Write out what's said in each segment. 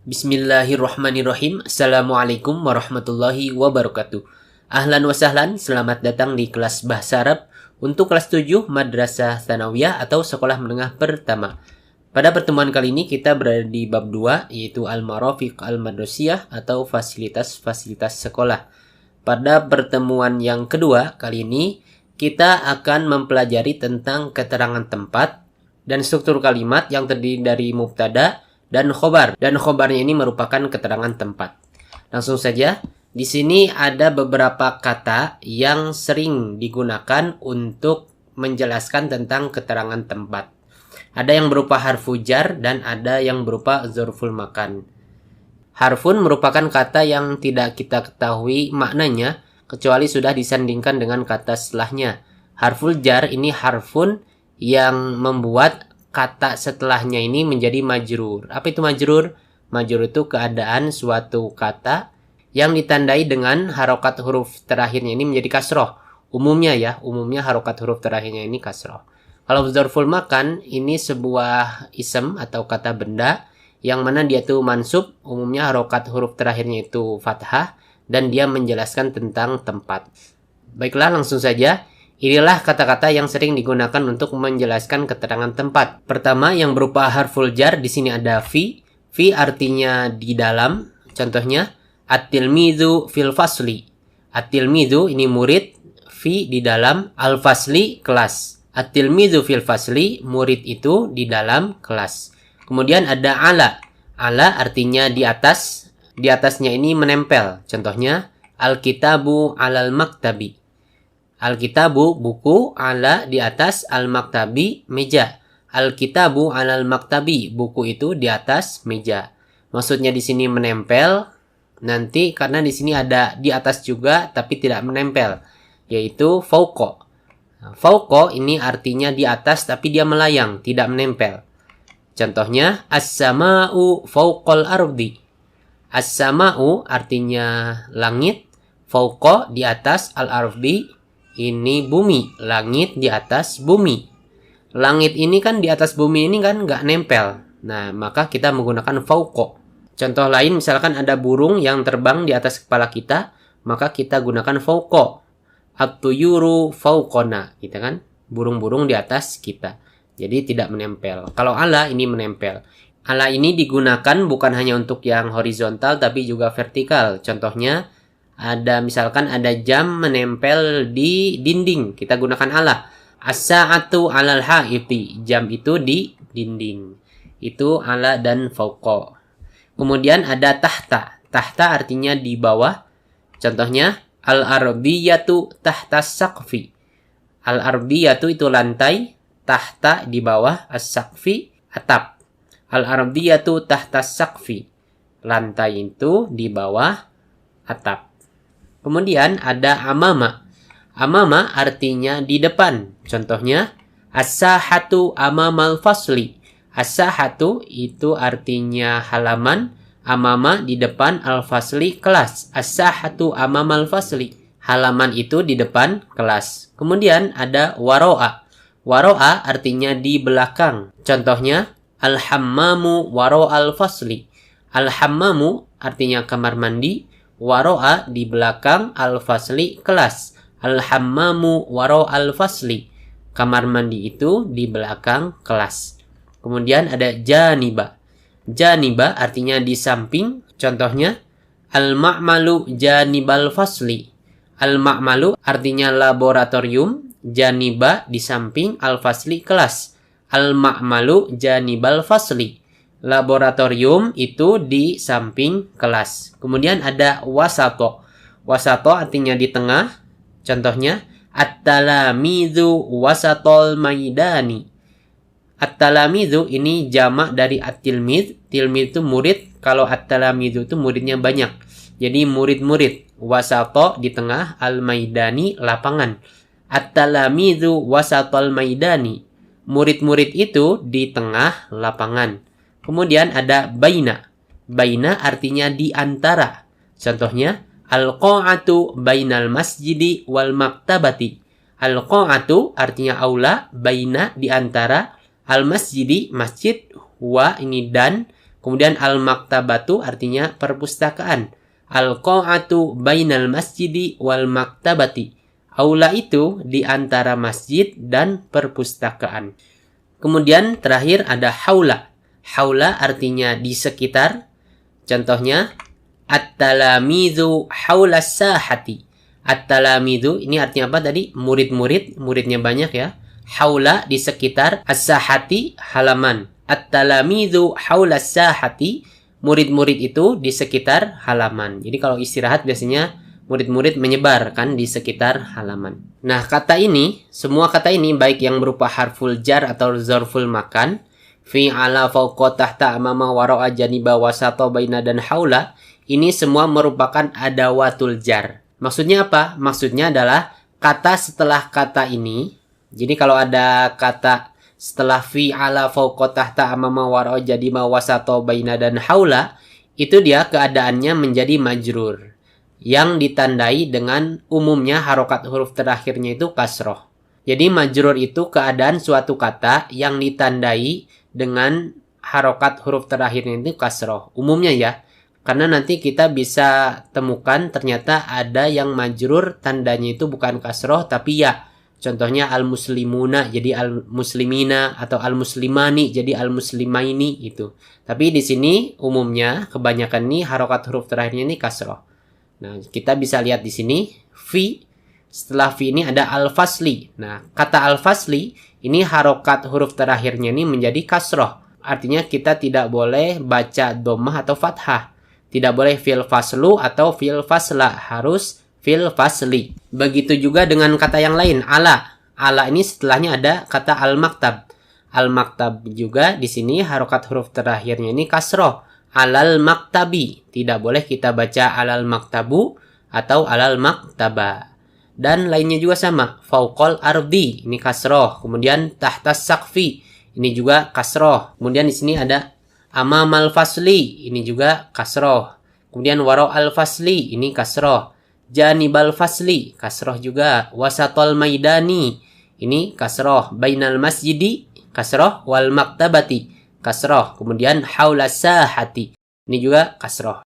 Bismillahirrahmanirrahim. Assalamualaikum warahmatullahi wabarakatuh. Ahlan wa sahlan, selamat datang di kelas Bahasa Arab untuk kelas 7 Madrasah Tsanawiyah atau Sekolah Menengah Pertama. Pada pertemuan kali ini kita berada di bab 2 yaitu Al-Marafiq Al-Madrasiyah atau fasilitas-fasilitas sekolah. Pada pertemuan yang kedua kali ini kita akan mempelajari tentang keterangan tempat dan struktur kalimat yang terdiri dari mubtada dan khobar. Dan khobarnya ini merupakan keterangan tempat. Langsung saja, di sini ada beberapa kata yang sering digunakan untuk menjelaskan tentang keterangan tempat. Ada yang berupa harfu jar dan ada yang berupa dzarful makan. Harfun merupakan kata yang tidak kita ketahui maknanya kecuali sudah disandingkan dengan kata setelahnya. Harful jar ini harfun yang membuat kata setelahnya ini menjadi majrur. Apa itu majrur? Majrur itu keadaan suatu kata yang ditandai dengan harokat huruf terakhirnya ini menjadi kasroh. Umumnya harokat huruf terakhirnya ini kasroh. Kalau dzarful makan, ini sebuah ism atau kata benda yang mana dia tuh mansub, umumnya harokat huruf terakhirnya itu fathah dan dia menjelaskan tentang tempat. Baiklah, langsung saja. Inilah kata-kata yang sering digunakan untuk menjelaskan keterangan tempat. Pertama yang berupa harful jar, di sini ada fi. Fi artinya di dalam. Contohnya at-tilmidzu fil fasli. At-tilmidzu ini murid, fi di dalam, al-fasli kelas. At-tilmidzu fil fasli, murid itu di dalam kelas. Kemudian ada ala. Ala artinya di atas. Di atasnya ini menempel. Contohnya al-kitabu alal maktabi. Al-kitabu buku, ala di atas, al-maktabi meja. Al-kitabu alal maktabi, buku itu di atas meja. Maksudnya di sini menempel nanti karena di sini ada di atas juga tapi tidak menempel, yaitu fauqa. Fauqa ini artinya di atas tapi dia melayang, tidak menempel. Contohnya as-sama'u fauqal ardi. As-sama'u artinya langit, fauqa di atas, al-ardi ini bumi, langit di atas bumi. Langit ini kan di atas bumi ini kan nggak nempel. Nah, maka kita menggunakan fauqa. Contoh lain, misalkan ada burung yang terbang di atas kepala kita, maka kita gunakan fauqa. At-tuyuru fauqona, gitu kan? Burung-burung di atas kita. Jadi tidak menempel. Kalau ala ini menempel. Ala ini digunakan bukan hanya untuk yang horizontal tapi juga vertikal. Contohnya misalkan ada jam menempel di dinding, kita gunakan ala. As-sa'atu 'alal haiti, jam itu di dinding. Itu ala dan fauqa. Kemudian ada tahta. Tahta artinya di bawah. Contohnya al-ardiyatu tahta saqfi. Al-ardiyatu itu lantai, tahta di bawah, as-saqfi atap. Al-ardiyatu tahta saqfi. Lantai itu di bawah atap. Kemudian ada amama. Amama artinya di depan. Contohnya as-sahatu amamal fasli. As-sahatu itu artinya halaman, amama di depan, al-fasli kelas. As-sahatu amamal fasli. Halaman itu di depan kelas. Kemudian ada waro'a. Waro'a artinya di belakang. Contohnya al-hammamu waro'al fasli. Al-hammamu artinya kamar mandi, waro'a di belakang, al-fasli kelas. Al-hammamu waro al-fasli. Kamar mandi itu di belakang kelas. Kemudian ada janiba. Janiba artinya di samping. Contohnya al-ma'malu janibal fasli. Al-ma'malu artinya laboratorium. Janiba di samping, al-fasli kelas. Al-ma'malu janibal fasli. Laboratorium itu di samping kelas. Kemudian ada wasato. Wasato artinya di tengah. Contohnya at-talamizu wasatol maidani. At-talamizu ini jamak dari at-tilmid. Tilmid itu murid. Kalau at-talamizu itu muridnya banyak. Jadi murid-murid. Wasato di tengah, al-maidani lapangan. At-talamizu wasatol maidani. Murid-murid itu di tengah lapangan. Kemudian ada baina. Baina artinya di antara. Contohnya al-qa'atu bainal masjidi wal maktabati. Al-qa'atu artinya aula, baina di antara, al-masjidi masjid, wa ini dan, Kemudian al-maktabatu artinya perpustakaan. Al-qa'atu bainal masjidi wal maktabati. Aula itu di antara masjid dan perpustakaan. Kemudian terakhir ada haula. Haula artinya di sekitar. Contohnya at-talamidzu haula sahati. At-talamidzu ini artinya apa tadi? Murid-murid, muridnya banyak ya. Haula di sekitar, as-sahati halaman. At-talamidzu haula sahati, murid-murid itu di sekitar halaman. Jadi kalau istirahat biasanya murid-murid menyebar kan di sekitar halaman. Nah, kata ini, semua kata ini baik yang berupa harful jar atau zarful makan, fi ala fauqa tahta amama wara'a janiba wasata baina dan haula, ini semua merupakan adawatul jar. Maksudnya apa? Maksudnya adalah kata setelah kata ini. Jadi kalau ada kata setelah fi ala fauqa tahta amama wara'a janiba wasata baina dan haula, itu dia keadaannya menjadi majrur yang ditandai dengan umumnya harokat huruf terakhirnya itu kasroh. Jadi majrur itu keadaan suatu kata yang ditandai dengan harokat huruf terakhirnya itu kasroh. Umumnya ya, karena nanti kita bisa temukan ternyata ada yang majrur tandanya itu bukan kasroh tapi ya. Contohnya al-muslimuna jadi al-muslimina atau al-muslimani jadi al-muslimaini itu. Tapi di sini umumnya kebanyakan nih harokat huruf terakhirnya ini kasroh. Nah, kita bisa lihat di sini fi, setelah fi ini ada al-fasli. Nah, kata al-fasli ini harokat huruf terakhirnya ini menjadi kasroh. Artinya kita tidak boleh baca dhammah atau fathah. Tidak boleh fil faslu atau fil fasla, harus fil fasli. Begitu juga dengan kata yang lain, ala. Ala ini setelahnya ada kata al-maktab. Al-maktab juga di sini harokat huruf terakhirnya ini kasroh. Alal maktabi. Tidak boleh kita baca alal maktabu atau alal maktaba. Dan lainnya juga sama. Fauqal ardi. Ini kasroh. Kemudian tahtas sakfi. Ini juga kasroh. Kemudian di sini ada amamal fasli. Ini juga kasroh. Kemudian waro al fasli. Ini kasroh. Janibal fasli. Kasroh juga. Wasatol maidani. Ini kasroh. Bainal masjidi. Kasroh. Wal maktabati. Kasroh. Kemudian haula sahati. Ini juga kasroh.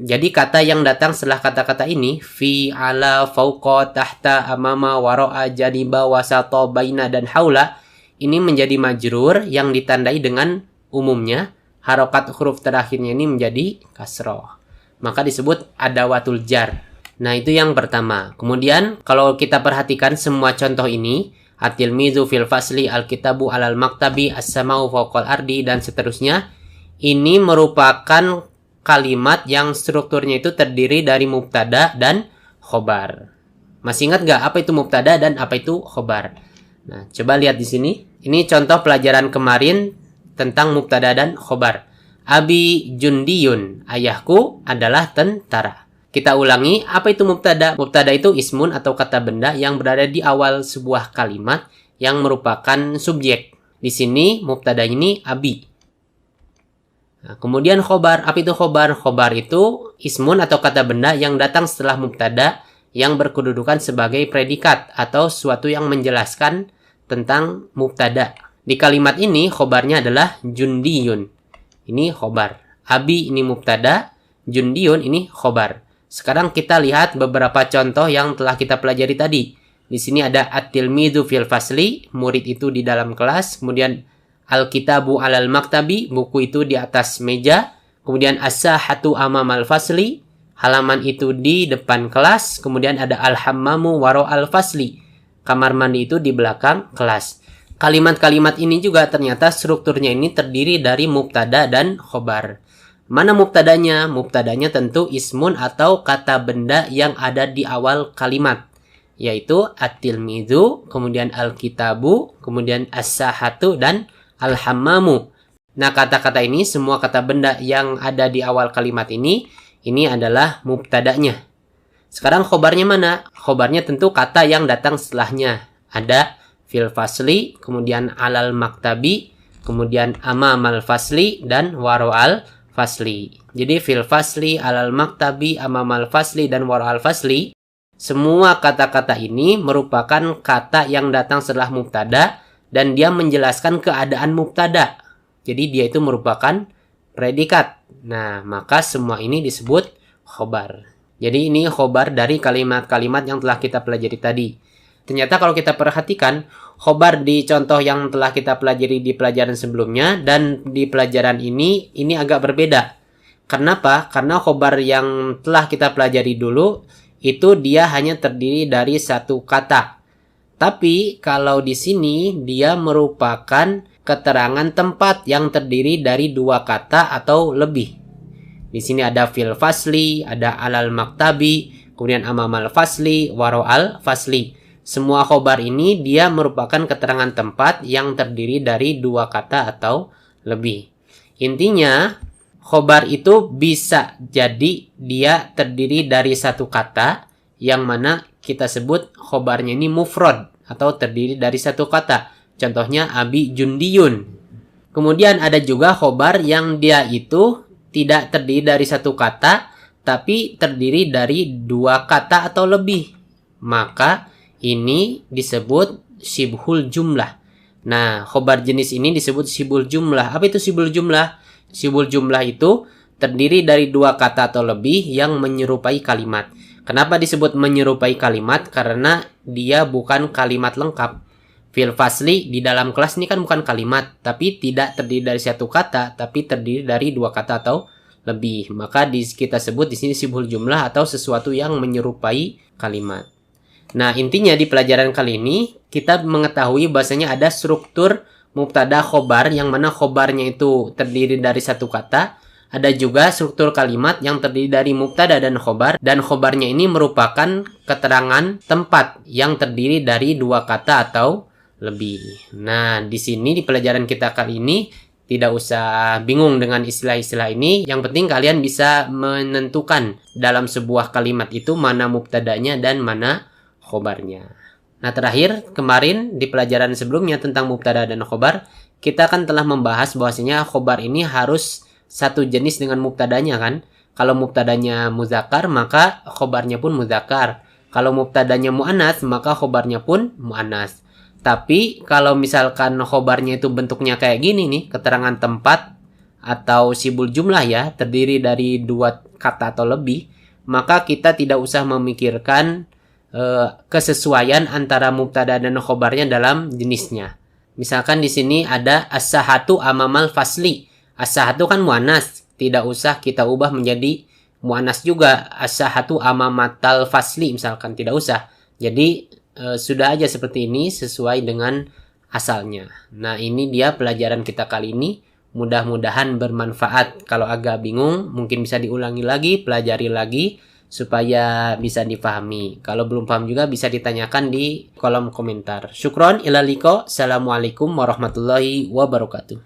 Jadi kata yang datang setelah kata-kata ini, fi, ala, fauqa, tahta, amama, wara'a, janiba, wasata, baina, dan haula, ini menjadi majrur yang ditandai dengan umumnya harokat huruf terakhirnya ini menjadi kasroh. Maka disebut adawatul jar. Nah, itu yang pertama. Kemudian kalau kita perhatikan semua contoh ini, at-tilmizu fil fasli, al-kitabu alal maktabi, as-samau fawqal ardi, dan seterusnya. Ini merupakan kalimat yang strukturnya itu terdiri dari mubtada dan khobar. Masih ingat nggak apa itu mubtada dan apa itu khobar? Nah, coba lihat di sini. Ini contoh pelajaran kemarin tentang mubtada dan khobar. Abi jundiyun, ayahku adalah tentara. Kita ulangi, apa itu mubtada? Mubtada itu ismun atau kata benda yang berada di awal sebuah kalimat yang merupakan subjek. Di sini mubtada ini abi. Nah, kemudian khobar, apa itu khobar? Khobar itu ismun atau kata benda yang datang setelah mubtada yang berkedudukan sebagai predikat atau suatu yang menjelaskan tentang mubtada. Di kalimat ini khobarnya adalah jundiyun. Ini khobar. Abi ini mubtada, jundiyun ini khobar. Sekarang kita lihat beberapa contoh yang telah kita pelajari tadi. Di sini ada at-tilmizu fil fasli, murid itu di dalam kelas. Kemudian al-kitabu alal maktabi, buku itu di atas meja. Kemudian as-sahatu amamal fasli, halaman itu di depan kelas. Kemudian ada al-hammamu waro al-fasli, kamar mandi itu di belakang kelas. Kalimat-kalimat ini juga ternyata strukturnya ini terdiri dari mubtada dan khobar. Mana mubtadanya? Mubtadanya tentu ismun atau kata benda yang ada di awal kalimat, yaitu at-tilmizu, kemudian al-kitabu, kemudian as-sahatu, dan al-hammamu. Nah, kata-kata ini, semua kata benda yang ada di awal kalimat ini adalah mubtadanya. Sekarang khobarnya mana? Khobarnya tentu kata yang datang setelahnya. Ada fil fasli, kemudian alal maktabi, kemudian amamal fasli, dan waro'al fasli. Jadi fil fasli, alal maktabi, amamal fasli, dan waro'al fasli, semua kata-kata ini merupakan kata yang datang setelah mubtada dan dia menjelaskan keadaan mubtada. Jadi dia itu merupakan predikat. Nah, maka semua ini disebut khobar. Jadi ini khobar dari kalimat-kalimat yang telah kita pelajari tadi. Ternyata kalau kita perhatikan, khobar di contoh yang telah kita pelajari di pelajaran sebelumnya dan di pelajaran ini agak berbeda. Kenapa? Karena khobar yang telah kita pelajari dulu, itu dia hanya terdiri dari satu kata. Tapi kalau di sini dia merupakan keterangan tempat yang terdiri dari dua kata atau lebih. Di sini ada fil fasli, ada alal maktabi, kemudian amamal fasli, waro'al fasli. Semua khobar ini dia merupakan keterangan tempat yang terdiri dari dua kata atau lebih. Intinya, khobar itu bisa jadi dia terdiri dari satu kata, yang mana kita sebut khobarnya ini mufrad atau terdiri dari satu kata. Contohnya abi jundiyun. Kemudian ada juga khobar yang dia itu tidak terdiri dari satu kata, tapi terdiri dari dua kata atau lebih. Maka ini disebut syibhul jumlah. Nah, khobar jenis ini disebut syibhul jumlah. Apa itu syibhul jumlah? Syibhul jumlah itu terdiri dari dua kata atau lebih yang menyerupai kalimat. Kenapa disebut menyerupai kalimat? Karena dia bukan kalimat lengkap. Fil fasli di dalam kelas ini kan bukan kalimat, tapi tidak terdiri dari satu kata, tapi terdiri dari dua kata atau lebih. Maka kita sebut di sini syibhul jumlah atau sesuatu yang menyerupai kalimat. Nah, intinya di pelajaran kali ini kita mengetahui bahasanya ada struktur mubtada khobar yang mana khobarnya itu terdiri dari satu kata. Ada juga struktur kalimat yang terdiri dari mubtada dan khobarnya ini merupakan keterangan tempat yang terdiri dari dua kata atau lebih. Nah, di sini di pelajaran kita kali ini tidak usah bingung dengan istilah-istilah ini. Yang penting kalian bisa menentukan dalam sebuah kalimat itu mana mubtadanya dan mana khobarnya. Nah, terakhir kemarin di pelajaran sebelumnya tentang mubtada dan khobar, kita kan telah membahas bahwasanya khobar ini harus satu jenis dengan mubtadanya kan. Kalau mubtadanya muzakkar, maka khobarnya pun muzakkar. Kalau mubtadanya muannats, maka khobarnya pun muannats. Tapi kalau misalkan khobarnya itu bentuknya kayak gini nih, keterangan tempat atau syibhul jumlah ya, terdiri dari dua kata atau lebih, maka kita tidak usah memikirkan kesesuaian antara mubtada dan khobarnya dalam jenisnya. Misalkan di sini ada as-sahatu amamal fasli. As-sahatu kan muannats, tidak usah kita ubah menjadi muannats juga. As-sahatu amamatal fasli misalkan, tidak usah. Jadi sudah aja seperti ini sesuai dengan asalnya. Nah, ini dia pelajaran kita kali ini. Mudah-mudahan bermanfaat. Kalau agak bingung mungkin bisa diulangi lagi, pelajari lagi supaya bisa dipahami. Kalau belum paham juga bisa ditanyakan di kolom komentar. Syukron ila liqa. Assalamualaikum warahmatullahi wabarakatuh.